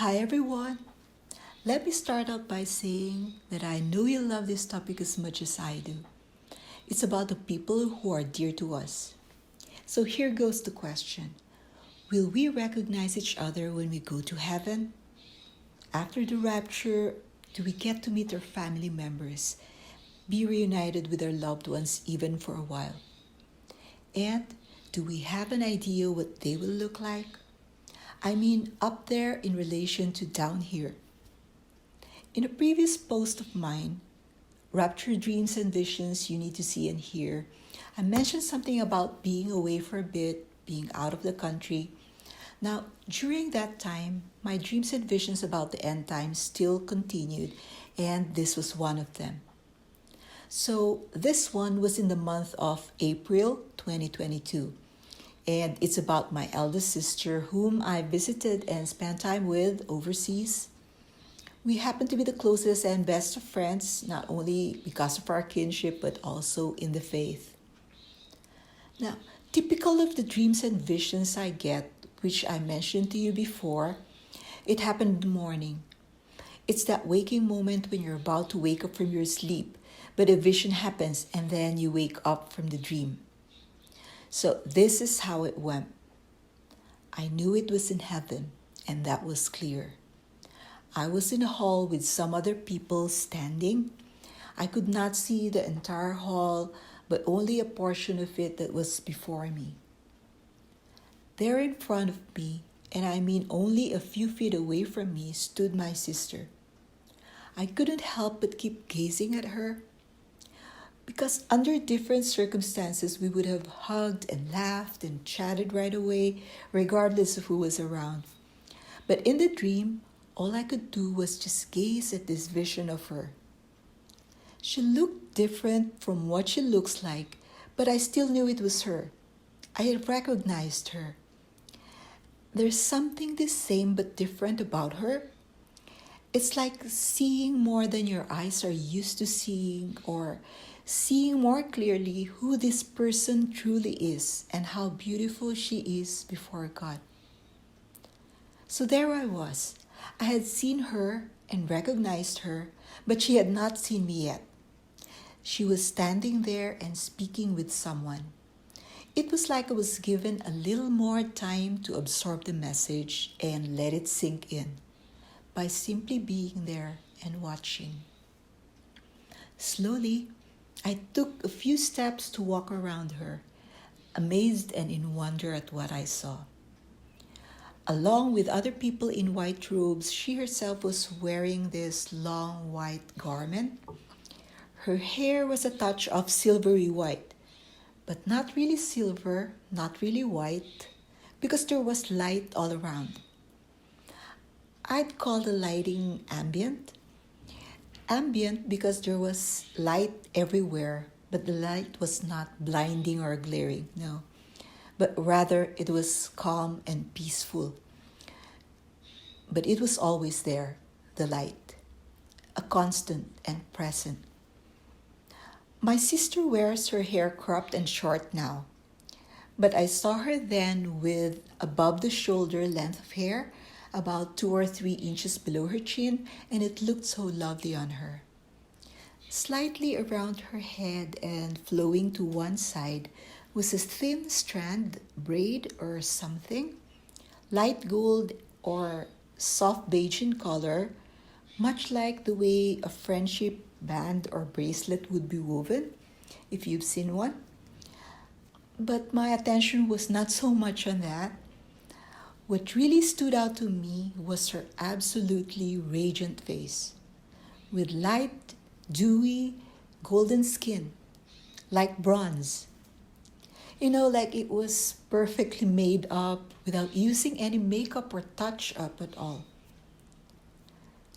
Hi everyone. Let me start out by saying that I know you love this topic as much as I do. It's about the people who are dear to us. So here goes the question. Will we recognize each other when we go to heaven? After the rapture, do we get to meet our family members, be reunited with our loved ones even for a while? And do we have an idea what they will look like? I mean, up there in relation to down here. In a previous post of mine, Rapture Dreams and Visions You Need to See and Hear, I mentioned something about being away for a bit, being out of the country. Now, during that time, my dreams and visions about the end times still continued, and this was one of them. So, this one was in the month of April 2022, and it's about my eldest sister whom I visited and spent time with overseas. We happen to be the closest and best of friends, not only because of our kinship, but also in the faith. Now, typical of the dreams and visions I get, which I mentioned to you before, it happened in the morning. It's that waking moment when you're about to wake up from your sleep, but a vision happens and then you wake up from the dream. So this is how it went. I knew it was in heaven, and that was clear. I was in a hall with some other people standing. I could not see the entire hall, but only a portion of it that was before me. There in front of me, and I mean only a few feet away from me, stood my sister. I couldn't help but keep gazing at her, because under different circumstances we would have hugged and laughed and chatted right away, regardless of who was around. But in the dream, all I could do was just gaze at this vision of her. She looked different from what she looks like, but I still knew it was her. I had recognized her. There's something the same but different about her. It's like seeing more than your eyes are used to seeing, or seeing more clearly who this person truly is and how beautiful she is before God. So there I was. I had seen her and recognized her, but she had not seen me yet. She was standing there and speaking with someone. It was like I was given a little more time to absorb the message and let it sink in by simply being there and watching. Slowly, I took a few steps to walk around her, amazed and in wonder at what I saw. Along with other people in white robes, she herself was wearing this long white garment. Her hair was a touch of silvery white, but not really silver, not really white, because there was light all around. I'd call the lighting ambient. Ambient because there was light everywhere, but the light was not blinding or glaring, no. But rather it was calm and peaceful. But it was always there, the light, a constant and present. My sister wears her hair cropped and short now, but I saw her then with above the shoulder length of hair, about 2 or 3 inches below her chin, and it looked so lovely on her. Slightly around her head and flowing to one side was a thin strand, braid or something, light gold or soft beige in color, much like the way a friendship band or bracelet would be woven, if you've seen one. But my attention was not so much on that. What really stood out to me was her absolutely radiant face, with light, dewy, golden skin, like bronze. Like it was perfectly made up without using any makeup or touch up at all.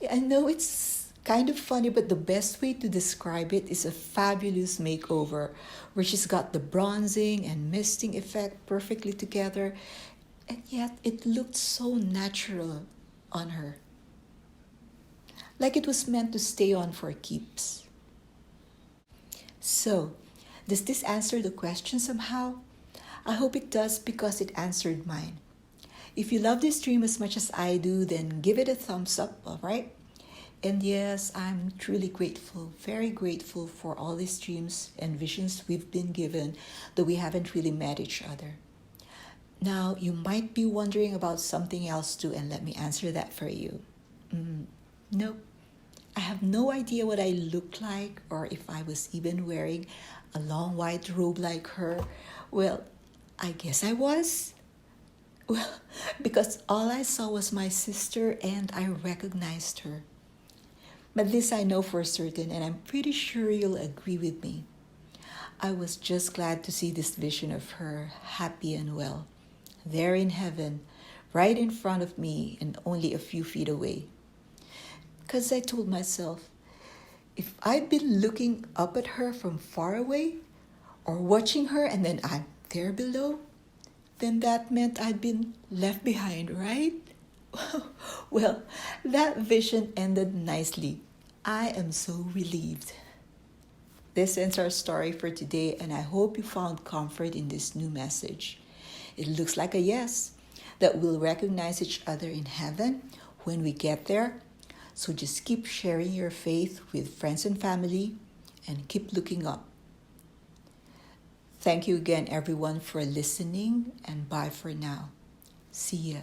I know it's kind of funny, but the best way to describe it is a fabulous makeover where she's got the bronzing and misting effect perfectly together, and yet it looked so natural on her. Like it was meant to stay on for keeps. So, does this answer the question somehow? I hope it does because it answered mine. If you love this stream as much as I do, then give it a thumbs up, all right? And yes, I'm truly grateful, very grateful for all these dreams and visions we've been given, though we haven't really met each other. Now, you might be wondering about something else too, and let me answer that for you. No, I have no idea what I look like or if I was even wearing a long white robe like her. Well, I guess I was. Well, because all I saw was my sister and I recognized her. But this I know for certain, and I'm pretty sure you'll agree with me. I was just glad to see this vision of her happy and well, there in heaven, right in front of me and only a few feet away. Because I told myself, if I'd been looking up at her from far away, or watching her and then I'm there below, then that meant I'd been left behind, right? Well, that vision ended nicely. I am so relieved. This ends our story for today, and I hope you found comfort in this new message. It looks like a yes, that we'll recognize each other in heaven when we get there. So just keep sharing your faith with friends and family and keep looking up. Thank you again, everyone, for listening, and bye for now. See ya.